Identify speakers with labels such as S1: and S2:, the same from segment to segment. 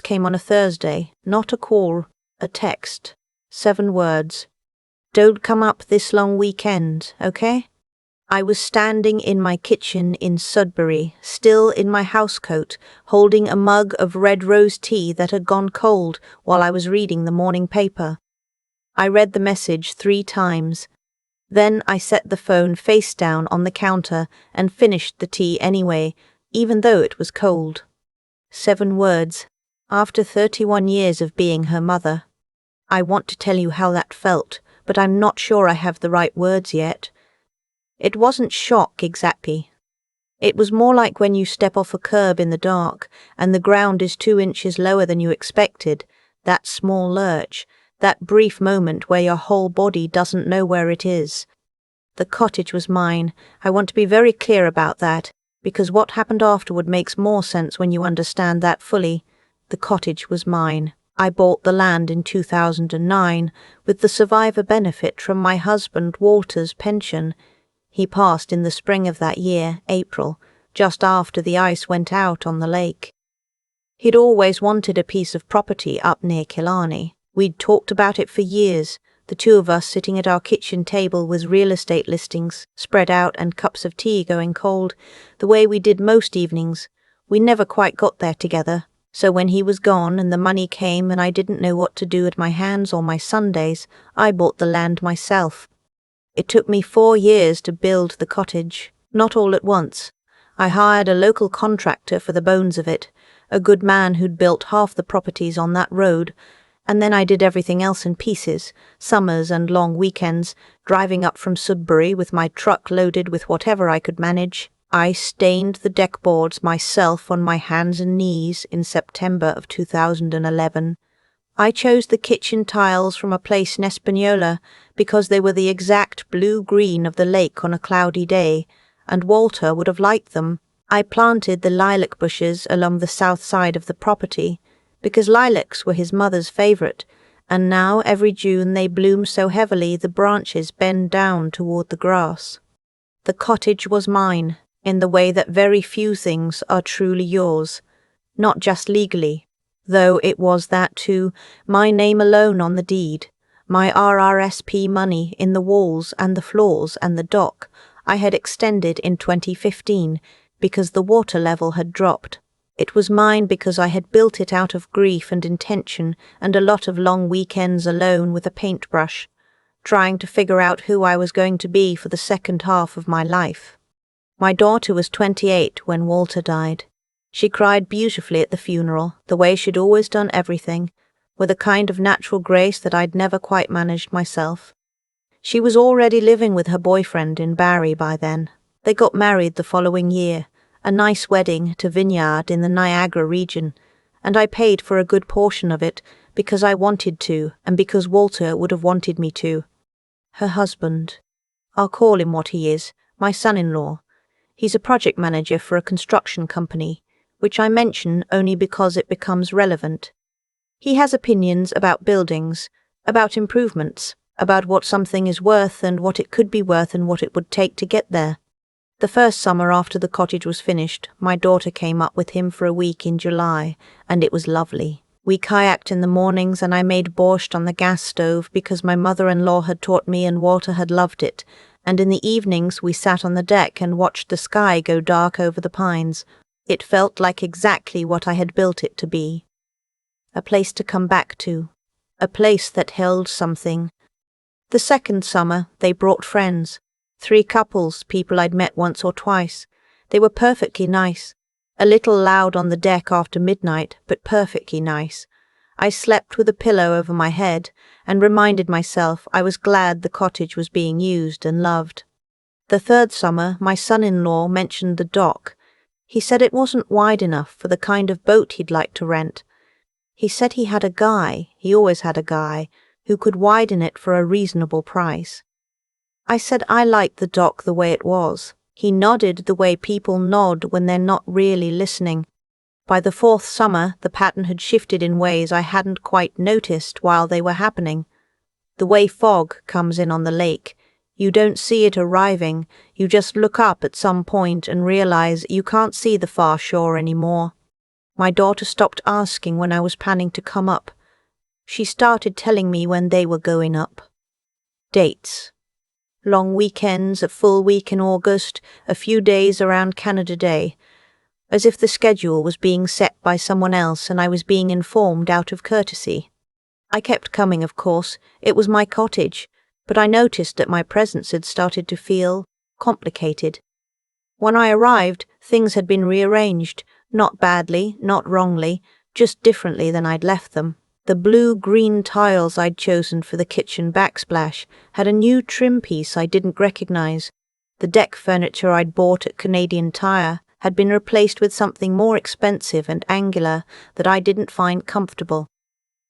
S1: came on a Thursday, not a call, a text. 7 words. Don't come up this long weekend, okay? I was standing in my kitchen in Sudbury, still in my housecoat, holding a mug of red rose tea that had gone cold while I was reading the morning paper. I read the message 3 times. Then I set the phone face down on the counter and finished the tea anyway, even though it was cold. 7 words, after 31 years of being her mother. I want to tell you how that felt, but I'm not sure I have the right words yet. It wasn't shock exactly. It was more like when you step off a curb in the dark and the ground is 2 inches lower than you expected, that small lurch, that brief moment where your whole body doesn't know where it is. The cottage was mine. I want to be very clear about that, because what happened afterward makes more sense when you understand that fully. The cottage was mine. I bought the land in 2009 with the survivor benefit from my husband Walter's pension. He passed in the spring of that year, April, just after the ice went out on the lake. He'd always wanted a piece of property up near Killarney. We'd talked about it for years, the 2 of us sitting at our kitchen table with real estate listings spread out and cups of tea going cold, the way we did most evenings. We never quite got there together, so when he was gone and the money came and I didn't know what to do with my hands or my Sundays, I bought the land myself. It took me 4 years to build the cottage, not all at once. I hired a local contractor for the bones of it, a good man who'd built half the properties on that road, and then I did everything else in pieces, summers and long weekends, driving up from Sudbury with my truck loaded with whatever I could manage. I stained the deck boards myself on my hands and knees in September of 2011. I chose the kitchen tiles from a place in Espanola because they were the exact blue-green of the lake on a cloudy day, and Walter would have liked them. I planted the lilac bushes along the south side of the property because lilacs were his mother's favourite, and now every June they bloom so heavily the branches bend down toward the grass. The cottage was mine, in the way that very few things are truly yours, not just legally. Though it was that too, my name alone on the deed, my RRSP money in the walls and the floors and the dock, I had extended in 2015 because the water level had dropped. It was mine because I had built it out of grief and intention and a lot of long weekends alone with a paintbrush, trying to figure out who I was going to be for the second half of my life. My daughter was 28 when Walter died. She cried beautifully at the funeral, the way she'd always done everything, with a kind of natural grace that I'd never quite managed myself. She was already living with her boyfriend in Barrie by then. They got married the following year, a nice wedding to Vineyard in the Niagara region, and I paid for a good portion of it because I wanted to and because Walter would have wanted me to. Her husband, I'll call him what he is, my son-in-law. He's a project manager for a construction company, which I mention only because it becomes relevant. He has opinions about buildings, about improvements, about what something is worth and what it could be worth and what it would take to get there. The first summer after the cottage was finished, my daughter came up with him for a week in July, and it was lovely. We kayaked in the mornings and I made borscht on the gas stove because my mother-in-law had taught me and Walter had loved it, and in the evenings we sat on the deck and watched the sky go dark over the pines. It felt like exactly what I had built it to be. A place to come back to. A place that held something. The second summer, they brought friends. 3 couples, people I'd met once or twice. They were perfectly nice. A little loud on the deck after midnight, but perfectly nice. I slept with a pillow over my head and reminded myself I was glad the cottage was being used and loved. The third summer, my son-in-law mentioned the dock. He said it wasn't wide enough for the kind of boat he'd like to rent. He said he had a guy, he always had a guy, who could widen it for a reasonable price. I said I liked the dock the way it was. He nodded the way people nod when they're not really listening. By the 4th summer, the pattern had shifted in ways I hadn't quite noticed while they were happening. The way fog comes in on the lake. You don't see it arriving, you just look up at some point and realize you can't see the far shore anymore. My daughter stopped asking when I was planning to come up. She started telling me when they were going up. Dates. Long weekends, a full week in August, a few days around Canada Day. As if the schedule was being set by someone else and I was being informed out of courtesy. I kept coming, of course. It was my cottage, but I noticed that my presence had started to feel complicated. When I arrived, things had been rearranged, not badly, not wrongly, just differently than I'd left them. The blue-green tiles I'd chosen for the kitchen backsplash had a new trim piece I didn't recognize. The deck furniture I'd bought at Canadian Tire had been replaced with something more expensive and angular that I didn't find comfortable.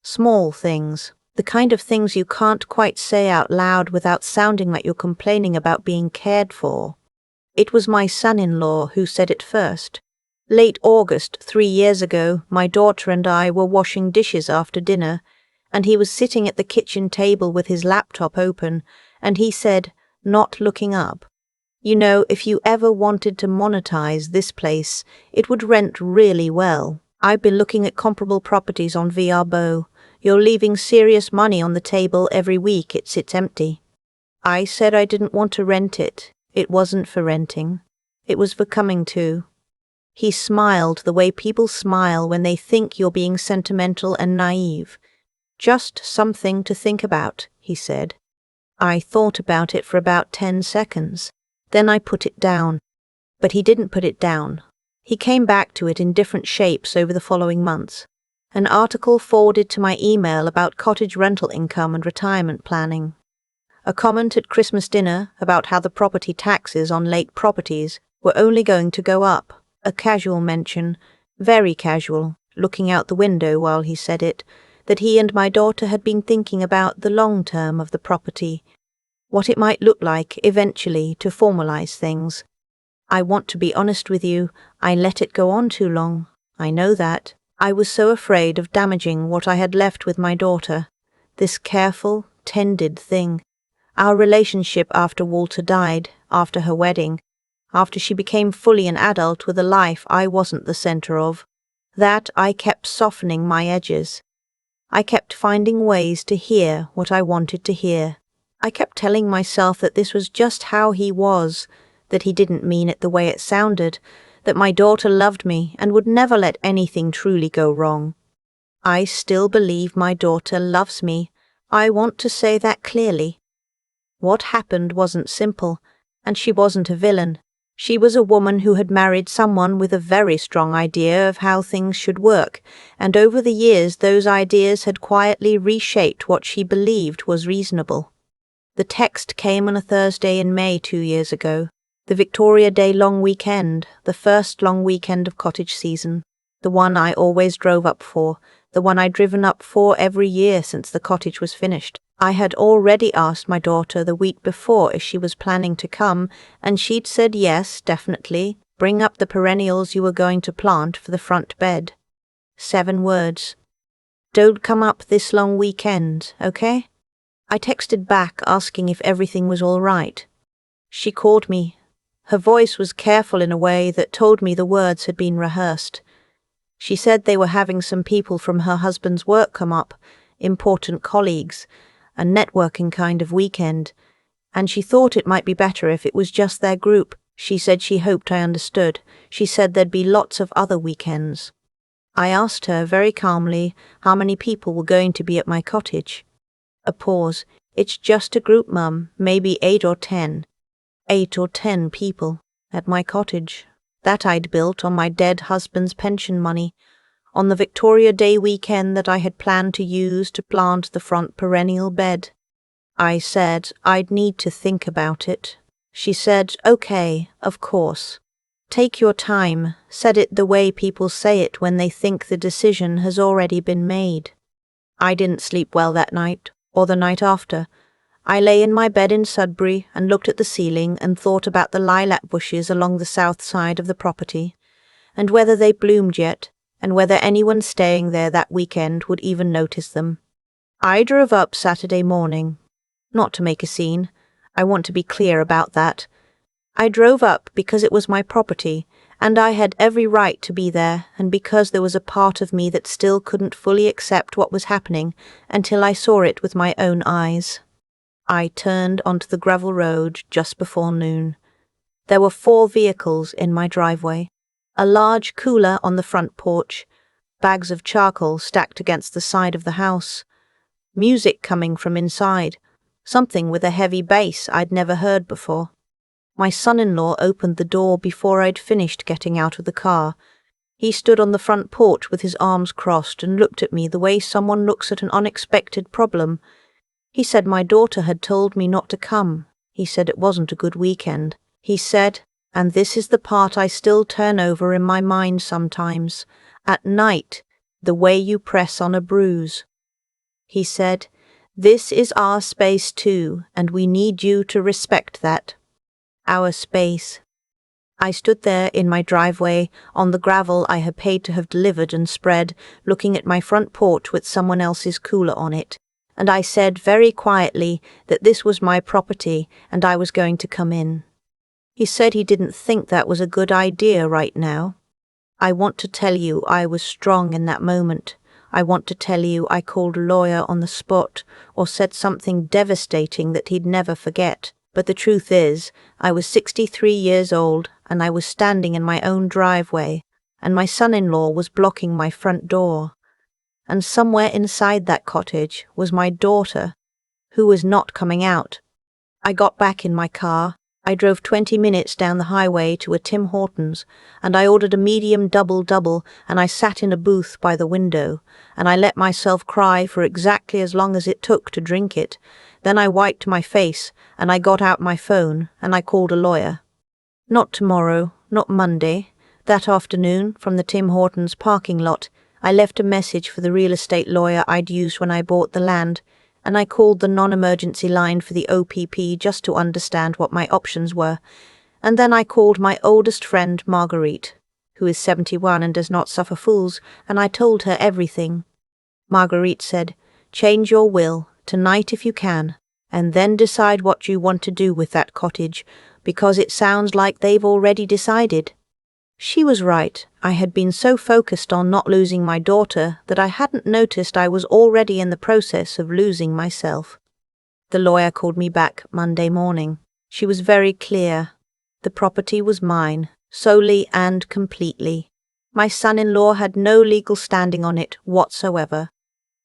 S1: Small things, the kind of things you can't quite say out loud without sounding like you're complaining about being cared for. It was my son-in-law who said it first. Late August, 3 years ago, my daughter and I were washing dishes after dinner, and he was sitting at the kitchen table with his laptop open, and he said, not looking up, "You know, if you ever wanted to monetize this place, it would rent really well. I've been looking at comparable properties on VRBO. You're leaving serious money on the table every week it sits empty." I said I didn't want to rent it. It wasn't for renting. It was for coming to. He smiled the way people smile when they think you're being sentimental and naive. "Just something to think about," he said. I thought about it for about 10 seconds. Then I put it down. But he didn't put it down. He came back to it in different shapes over the following months. An article forwarded to my email about cottage rental income and retirement planning. A comment at Christmas dinner about how the property taxes on lake properties were only going to go up. A casual mention, very casual, looking out the window while he said it, that he and my daughter had been thinking about the long term of the property, what it might look like eventually to formalize things. I want to be honest with you, I let it go on too long. I know that. I was so afraid of damaging what I had left with my daughter, this careful, tended thing. Our relationship after Walter died, after her wedding, after she became fully an adult with a life I wasn't the center of, that I kept softening my edges. I kept finding ways to hear what I wanted to hear. I kept telling myself that this was just how he was, that he didn't mean it the way it sounded, that my daughter loved me and would never let anything truly go wrong. I still believe my daughter loves me. I want to say that clearly. What happened wasn't simple, and she wasn't a villain. She was a woman who had married someone with a very strong idea of how things should work, and over the years those ideas had quietly reshaped what she believed was reasonable. The text came on a Thursday in May 2 years ago, the Victoria Day long weekend, the first long weekend of cottage season, the one I always drove up for, the one I'd driven up for every year since the cottage was finished. I had already asked my daughter the week before if she was planning to come, and she'd said yes, definitely. Bring up the perennials you were going to plant for the front bed. 7 words. Don't come up this long weekend, okay? I texted back asking if everything was all right. She called me. Her voice was careful in a way that told me the words had been rehearsed. She said they were having some people from her husband's work come up, important colleagues, a networking kind of weekend, and she thought it might be better if it was just their group. She said she hoped I understood. She said there'd be lots of other weekends. I asked her very calmly how many people were going to be at my cottage. A pause. It's just a group, Mum, maybe 8 or 10. 8 or 10 people at my cottage. That I'd built on my dead husband's pension money, on the Victoria Day weekend that I had planned to use to plant the front perennial bed. I said I'd need to think about it. She said, "Okay, of course. Take your time," said it the way people say it when they think the decision has already been made. I didn't sleep well that night, or the night after. I lay in my bed in Sudbury and looked at the ceiling and thought about the lilac bushes along the south side of the property, and whether they bloomed yet, and whether anyone staying there that weekend would even notice them. I drove up Saturday morning. Not to make a scene. I want to be clear about that. I drove up because it was my property, And I had every right to be there, and because there was a part of me that still couldn't fully accept what was happening until I saw it with my own eyes. I turned onto the gravel road just before noon. There were 4 vehicles in my driveway, a large cooler on the front porch, bags of charcoal stacked against the side of the house, music coming from inside, something with a heavy bass I'd never heard before. My son-in-law opened the door before I'd finished getting out of the car. He stood on the front porch with his arms crossed and looked at me the way someone looks at an unexpected problem. He said my daughter had told me not to come. He said it wasn't a good weekend. He said, and this is the part I still turn over in my mind sometimes, at night, the way you press on a bruise. He said, this is our space too, and we need you to respect that. Our space. I stood there in my driveway, on the gravel I had paid to have delivered and spread, looking at my front porch with someone else's cooler on it, and I said very quietly that this was my property and I was going to come in. He said he didn't think that was a good idea right now. I want to tell you I was strong in that moment. I want to tell you I called a lawyer on the spot or said something devastating that he'd never forget. But the truth is, I was 63 years old and I was standing in my own driveway and my son-in-law was blocking my front door. And somewhere inside that cottage was my daughter, who was not coming out. I got back in my car. I drove 20 minutes down the highway to a Tim Hortons and I ordered a medium double and I sat in a booth by the window and I let myself cry for exactly as long as it took to drink it. Then I wiped my face and I got out my phone and I called a lawyer. Not tomorrow, not Monday. That afternoon, from the Tim Hortons parking lot, I left a message for the real estate lawyer I'd used when I bought the land, and I called the non-emergency line for the OPP just to understand what my options were. And then I called my oldest friend, Marguerite, who is 71 and does not suffer fools, and I told her everything. Marguerite said, change your will, tonight if you can, and then decide what you want to do with that cottage, because it sounds like they've already decided. She was right. I had been so focused on not losing my daughter that I hadn't noticed I was already in the process of losing myself. The lawyer called me back Monday morning. She was very clear. The property was mine, solely and completely. My son-in-law had no legal standing on it whatsoever.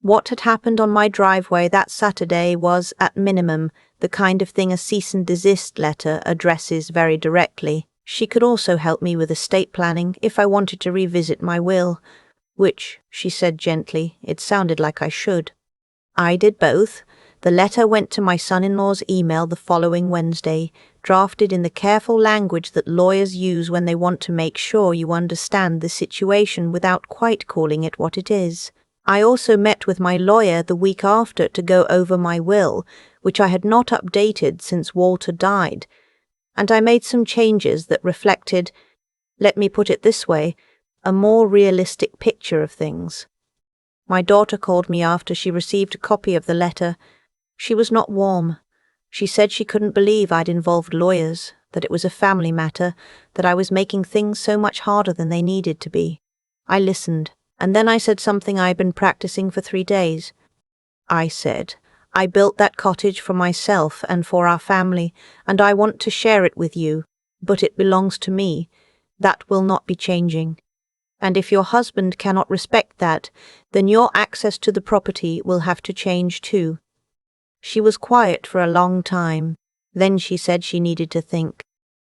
S1: What had happened on my driveway that Saturday was, at minimum, the kind of thing a cease and desist letter addresses very directly. She could also help me with estate planning if I wanted to revisit my will, which, she said gently, it sounded like I should. I did both. The letter went to my son-in-law's email the following Wednesday, drafted in the careful language that lawyers use when they want to make sure you understand the situation without quite calling it what it is. I also met with my lawyer the week after to go over my will, which I had not updated since Walter died, and I made some changes that reflected, let me put it this way, a more realistic picture of things. My daughter called me after she received a copy of the letter. She was not warm. She said she couldn't believe I'd involved lawyers, that it was a family matter, that I was making things so much harder than they needed to be. I listened. And then I said something I'd been practicing for 3 days. I said, I built that cottage for myself and for our family, and I want to share it with you, but it belongs to me. That will not be changing. And if your husband cannot respect that, then your access to the property will have to change too. She was quiet for a long time. Then she said she needed to think.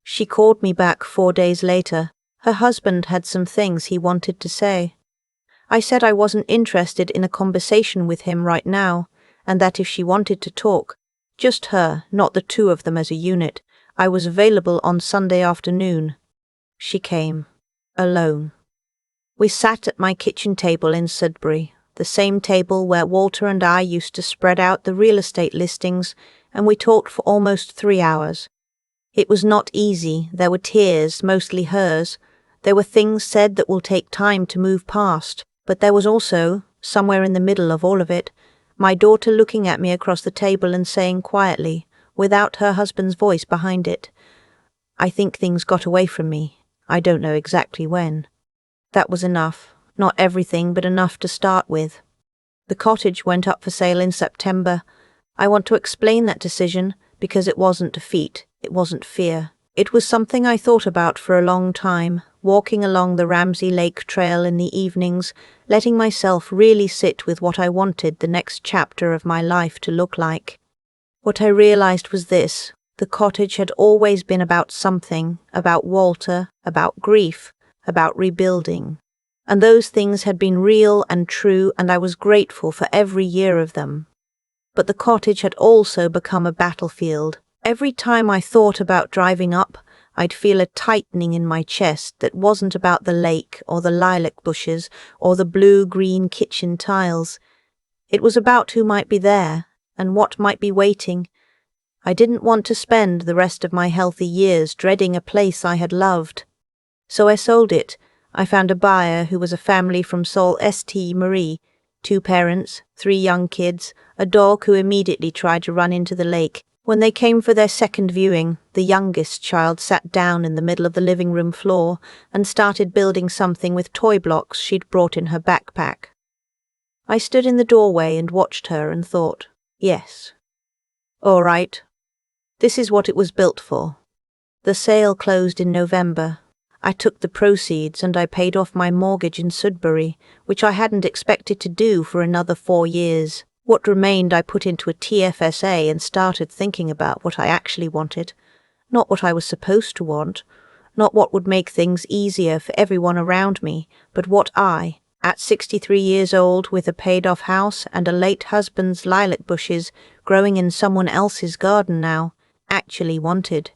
S1: She called me back 4 days later. Her husband had some things he wanted to say. I said I wasn't interested in a conversation with him right now, and that if she wanted to talk, just her, not the 2 of them as a unit, I was available on Sunday afternoon. She came. Alone. We sat at my kitchen table in Sudbury, the same table where Walter and I used to spread out the real estate listings, and we talked for almost 3 hours. It was not easy. There were tears, mostly hers. There were things said that will take time to move past. But there was also, somewhere in the middle of all of it, my daughter looking at me across the table and saying quietly, without her husband's voice behind it, I think things got away from me. I don't know exactly when. That was enough. Not everything, but enough to start with. The cottage went up for sale in September. I want to explain that decision because it wasn't defeat, it wasn't fear. It was something I thought about for a long time, walking along the Ramsey Lake Trail in the evenings, letting myself really sit with what I wanted the next chapter of my life to look like. What I realized was this: the cottage had always been about something, about Walter, about grief, about rebuilding. And those things had been real and true, and I was grateful for every year of them. But the cottage had also become a battlefield. Every time I thought about driving up, I'd feel a tightening in my chest that wasn't about the lake or the lilac bushes or the blue-green kitchen tiles. It was about who might be there and what might be waiting. I didn't want to spend the rest of my healthy years dreading a place I had loved. So I sold it. I found a buyer who was a family from Sault Ste. Marie, 2 parents, 3 young kids, a dog who immediately tried to run into the lake. When they came for their second viewing, the youngest child sat down in the middle of the living room floor and started building something with toy blocks she'd brought in her backpack. I stood in the doorway and watched her and thought, yes. All right. This is what it was built for. The sale closed in November. I took the proceeds and I paid off my mortgage in Sudbury, which I hadn't expected to do for another 4 years. What remained I put into a TFSA and started thinking about what I actually wanted. Not what I was supposed to want, not what would make things easier for everyone around me, but what I, at 63 years old with a paid-off house and a late husband's lilac bushes growing in someone else's garden now, actually wanted.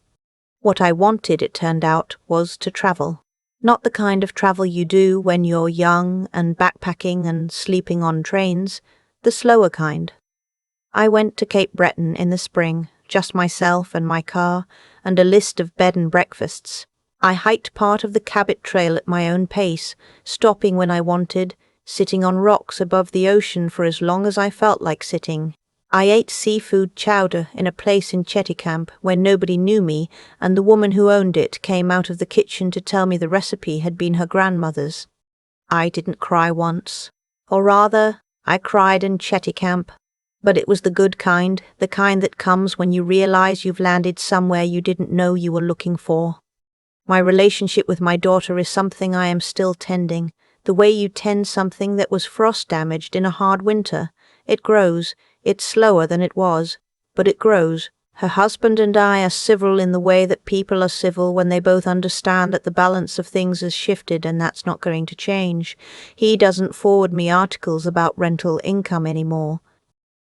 S1: What I wanted, it turned out, was to travel. Not the kind of travel you do when you're young and backpacking and sleeping on trains, the slower kind. I went to Cape Breton in the spring, just myself and my car, and a list of bed and breakfasts. I hiked part of the Cabot Trail at my own pace, stopping when I wanted, sitting on rocks above the ocean for as long as I felt like sitting. I ate seafood chowder in a place in Cheticamp where nobody knew me, and the woman who owned it came out of the kitchen to tell me the recipe had been her grandmother's. I didn't cry once. Or rather, I cried in Cheticamp, but it was the good kind, the kind that comes when you realize you've landed somewhere you didn't know you were looking for. My relationship with my daughter is something I am still tending, the way you tend something that was frost-damaged in a hard winter. It grows. It's slower than it was, but it grows. Her husband and I are civil in the way that people are civil when they both understand that the balance of things has shifted and that's not going to change. He doesn't forward me articles about rental income anymore.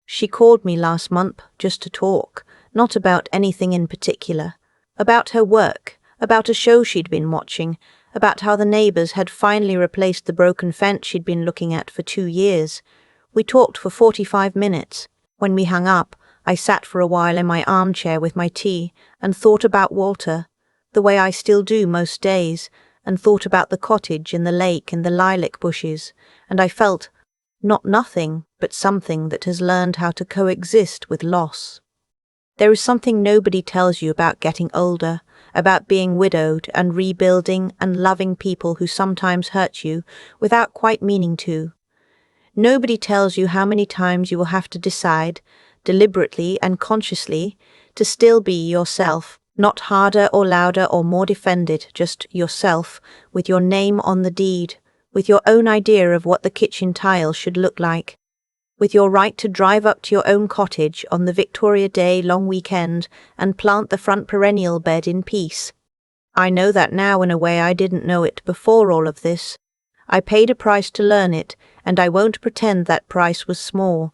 S1: She called me last month just to talk, not about anything in particular. About her work, about a show she'd been watching, about how the neighbours had finally replaced the broken fence she'd been looking at for 2 years. We talked for 45 minutes. When we hung up, I sat for a while in my armchair with my tea and thought about Walter, the way I still do most days, and thought about the cottage and the lake and the lilac bushes, and I felt not nothing, but something that has learned how to coexist with loss. There is something nobody tells you about getting older, about being widowed and rebuilding and loving people who sometimes hurt you without quite meaning to. Nobody tells you how many times you will have to decide, deliberately and consciously, to still be yourself, not harder or louder or more defended, just yourself, with your name on the deed, with your own idea of what the kitchen tile should look like, with your right to drive up to your own cottage on the Victoria Day long weekend and plant the front perennial bed in peace. I know that now in a way I didn't know it before all of this. I paid a price to learn it, and I won't pretend that price was small.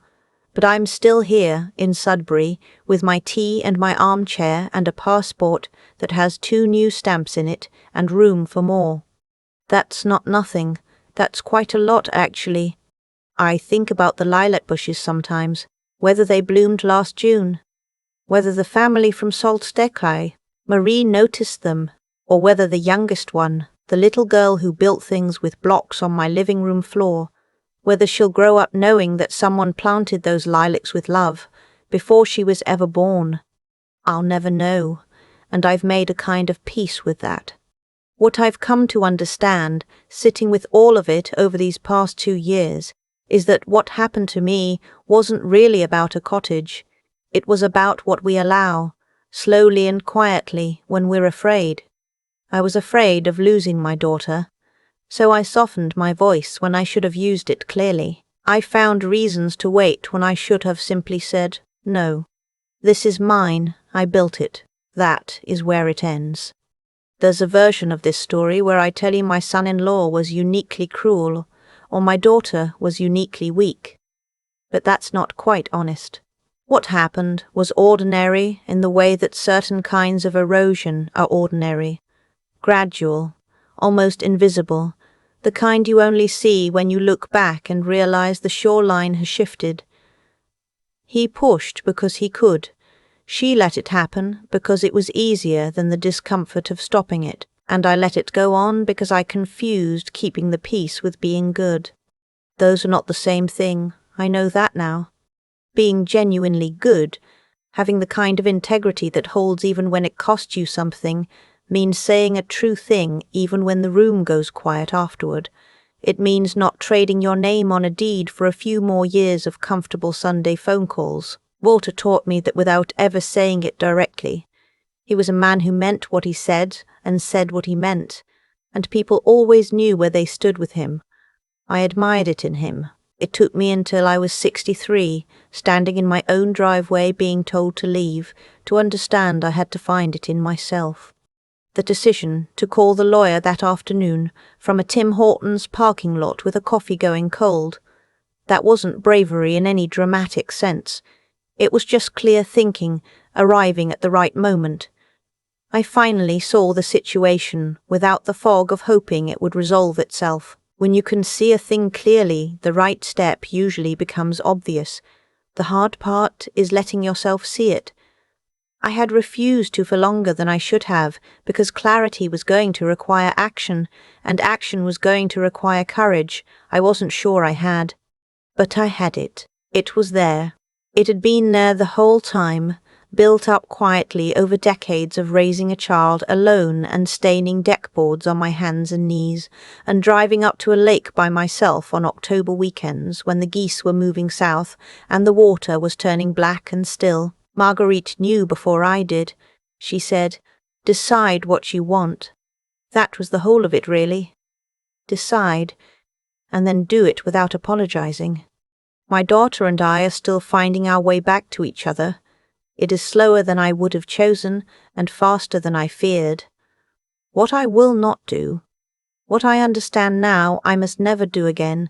S1: But I'm still here, in Sudbury, with my tea and my armchair and a passport that has 2 new stamps in it and room for more. That's not nothing. That's quite a lot, actually. I think about the lilac bushes sometimes, whether they bloomed last June, whether the family from Sault Ste. Marie noticed them, or whether the youngest one, the little girl who built things with blocks on my living room floor, whether she'll grow up knowing that someone planted those lilacs with love before she was ever born. I'll never know, and I've made a kind of peace with that. What I've come to understand, sitting with all of it over these past 2 years, is that what happened to me wasn't really about a cottage. It was about what we allow, slowly and quietly, when we're afraid. I was afraid of losing my daughter, so I softened my voice when I should have used it clearly. I found reasons to wait when I should have simply said, no. This is mine, I built it. That is where it ends. There's a version of this story where I tell you my son-in-law was uniquely cruel, or my daughter was uniquely weak. But that's not quite honest. What happened was ordinary in the way that certain kinds of erosion are ordinary. Gradual, almost invisible, the kind you only see when you look back and realize the shoreline has shifted. He pushed because he could. She let it happen because it was easier than the discomfort of stopping it, and I let it go on because I confused keeping the peace with being good. Those are not the same thing, I know that now. Being genuinely good, having the kind of integrity that holds even when it costs you something, means saying a true thing even when the room goes quiet afterward. It means not trading your name on a deed for a few more years of comfortable Sunday phone calls. Walter taught me that without ever saying it directly. He was a man who meant what he said and said what he meant, and people always knew where they stood with him. I admired it in him. It took me until I was 63, standing in my own driveway being told to leave, to understand I had to find it in myself. The decision to call the lawyer that afternoon from a Tim Hortons parking lot with a coffee going cold, that wasn't bravery in any dramatic sense. It was just clear thinking, arriving at the right moment. I finally saw the situation without the fog of hoping it would resolve itself. When you can see a thing clearly, the right step usually becomes obvious. The hard part is letting yourself see it. I had refused to for longer than I should have, because clarity was going to require action, and action was going to require courage. I wasn't sure I had. But I had it. It was there. It had been there the whole time, built up quietly over decades of raising a child alone and staining deckboards on my hands and knees, and driving up to a lake by myself on October weekends when the geese were moving south and the water was turning black and still. Marguerite knew before I did. She said, "Decide what you want." That was the whole of it, really. Decide, and then do it without apologizing. My daughter and I are still finding our way back to each other. It is slower than I would have chosen and faster than I feared. What I will not do, what I understand now I must never do again,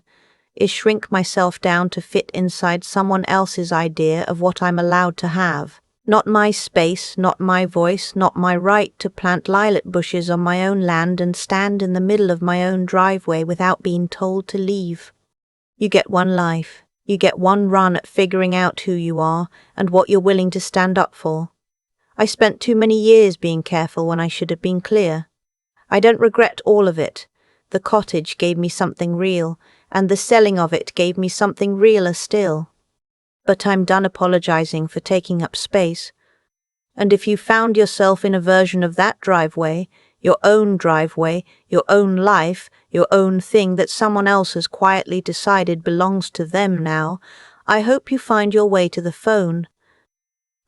S1: is shrink myself down to fit inside someone else's idea of what I'm allowed to have. Not my space, not my voice, not my right to plant lilac bushes on my own land and stand in the middle of my own driveway without being told to leave. You get one life. You get one run at figuring out who you are and what you're willing to stand up for. I spent too many years being careful when I should have been clear. I don't regret all of it. The cottage gave me something real, and the selling of it gave me something realer still. But I'm done apologizing for taking up space. And if you found yourself in a version of that driveway, your own life, your own thing that someone else has quietly decided belongs to them now, I hope you find your way to the phone,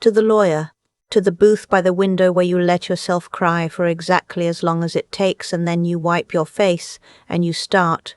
S1: to the lawyer, to the booth by the window where you let yourself cry for exactly as long as it takes, and then you wipe your face and you start